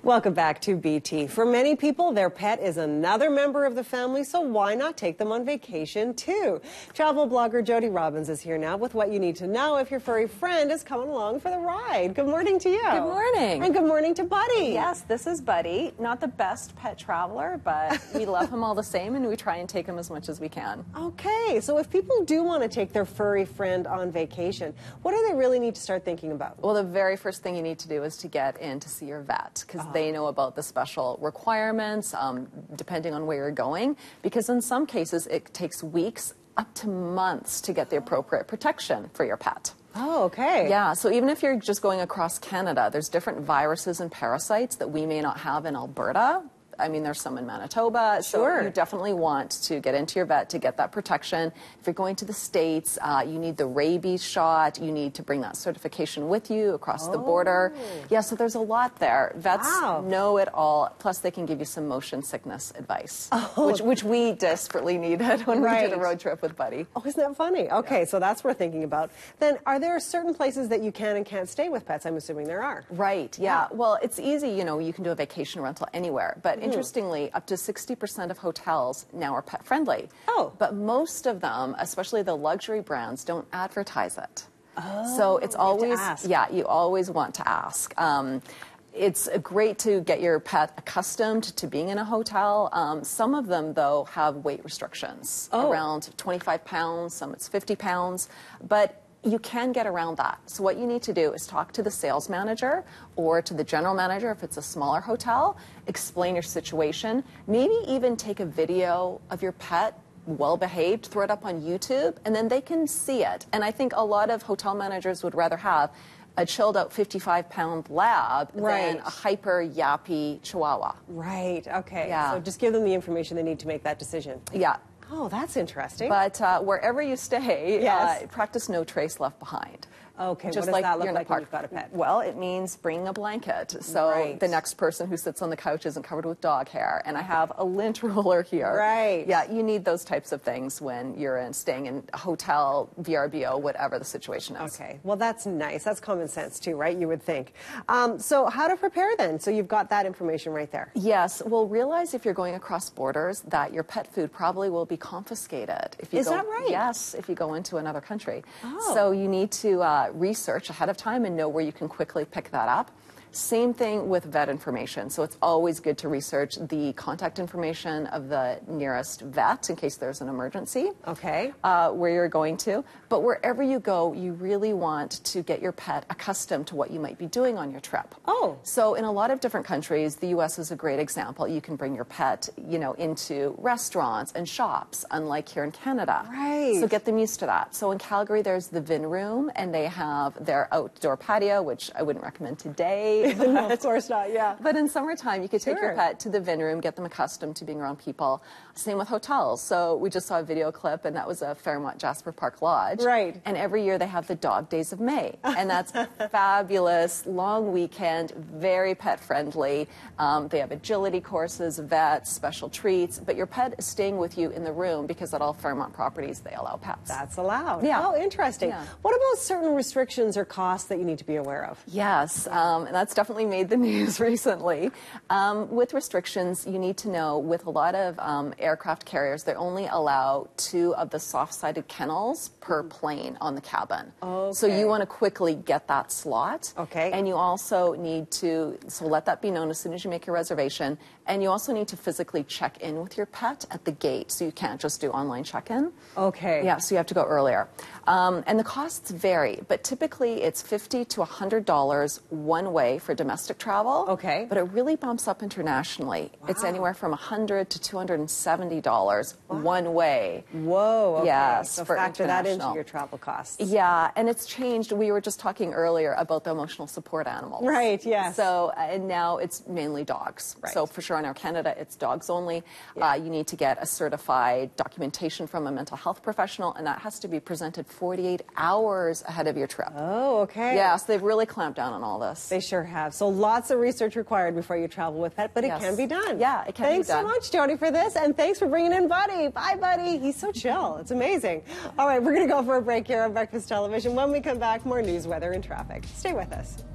Welcome back to BT. For many people, their pet is another member of the family, so why not take them on vacation too? Travel blogger Jody Robbins is here now with what you need to know if your furry friend is coming along for the ride. Good morning to you. Good morning. And good morning to Buddy. Yes, this is Buddy. Not the best pet traveler, but we love him all the same, and we try and take him as much as we can. Okay, so if people do want to take their furry friend on vacation, what do they really need to start thinking about? Well, the very first thing you need to do is to get in to see your vet, because they know about the special requirements, depending on where you're going, because in some cases it takes weeks up to months to get the appropriate protection for your pet. Oh, okay. Yeah, so even if you're just going across Canada, there's different viruses and parasites that we may not have in Alberta. I mean, there's some in Manitoba, so you definitely want to get into your vet to get that protection. If you're going to the States, you need the rabies shot. You need to bring that certification with you across the border. Yeah, so there's a lot there. Vets know it all, plus they can give you some motion sickness advice, which we desperately needed when we did a road trip with Buddy. Oh, isn't that funny? Okay, so that's worth thinking about. Then, are there certain places that you can and can't stay with pets? I'm assuming there are. Right, yeah. Well, it's easy, you know, you can do a vacation rental anywhere, but interestingly, up to 60% of hotels now are pet-friendly. Oh. But most of them, especially the luxury brands, don't advertise it. Oh, so it's always, you always want to ask. It's great to get your pet accustomed to being in a hotel. Some of them, though, have weight restrictions, around 25 pounds, some it's 50 pounds. But you can get around that. So what you need to do is talk to the sales manager or to the general manager if it's a smaller hotel, explain your situation, maybe even take a video of your pet well behaved, throw it up on YouTube, and then they can see it. And I think a lot of hotel managers would rather have a chilled out 55-pound lab than a hyper yappy chihuahua. Right, okay. Yeah. So just give them the information they need to make that decision. Yeah. Oh, that's interesting. But wherever you stay, practice no trace left behind. Okay, just what does that look like when you've got a pet? Well, it means bringing a blanket, so the next person who sits on the couch isn't covered with dog hair. And I have a lint roller here. Right. Yeah, you need those types of things when you're staying in a hotel, VRBO, whatever the situation is. Okay, well, that's nice. That's common sense too, right? You would think. So how to prepare then? So you've got that information right there. Yes. Well, realize if you're going across borders that your pet food probably will be confiscated. If you Is that right? Yes, if you go into another country. So you need to research ahead of time and know where you can quickly pick that up. Same thing with vet information. So it's always good to research the contact information of the nearest vet in case there's an emergency. Okay. Where you're going to. But wherever you go, you really want to get your pet accustomed to what you might be doing on your trip. Oh. So in a lot of different countries, the U.S. is a great example. You can bring your pet, you know, into restaurants and shops, unlike here in Canada. Right. So get them used to that. So in Calgary, there's the Vin Room, and they have their outdoor patio, which I wouldn't recommend today. No, of course not, yeah. But in summertime, you could take your pet to the Vin Room, get them accustomed to being around people. Same with hotels. So we just saw a video clip, and that was a Fairmont Jasper Park Lodge. Right. And every year they have the Dog Days of May. And that's fabulous, long weekend, very pet-friendly. They have agility courses, vets, special treats. But your pet is staying with you in the room because at all Fairmont properties, they allow pets. That's allowed. Yeah. Oh, interesting. Yeah. What about certain restrictions or costs that you need to be aware of? Yes, and that's definitely made the news recently. With restrictions, you need to know with a lot of aircraft carriers, they only allow 2 of the soft-sided kennels per plane on the cabin. Okay. So you want to quickly get that slot. Okay. And you also need to, so let that be known as soon as you make your reservation. And you also need to physically check in with your pet at the gate, so you can't just do online check-in. Okay. Yeah, so you have to go earlier. And the costs vary, but typically it's $50 to $100 one way for domestic travel. Okay. But it really bumps up internationally. Wow. It's anywhere from $100 to $270 one way. Whoa. Okay. Yes, so for factor that into your travel costs. Yeah, and it's changed. We were just talking earlier about the emotional support animals. Right, yes. So, and now it's mainly dogs. Right. So for sure in Air Canada, it's dogs only. Yeah. You need to get a certified documentation from a mental health professional, and that has to be presented 48 hours ahead of your trip. Oh, okay. Yeah, so they've really clamped down on all this. They sure have. So lots of research required before you travel with pet, but it can be done. Yeah, it can Thanks be done. so much, Jody, for this, and thanks for bringing in Buddy. Bye, Buddy. He's so chill. It's amazing. All right, we're going to go for a break here on Breakfast Television. When we come back, more news, weather, and traffic. Stay with us.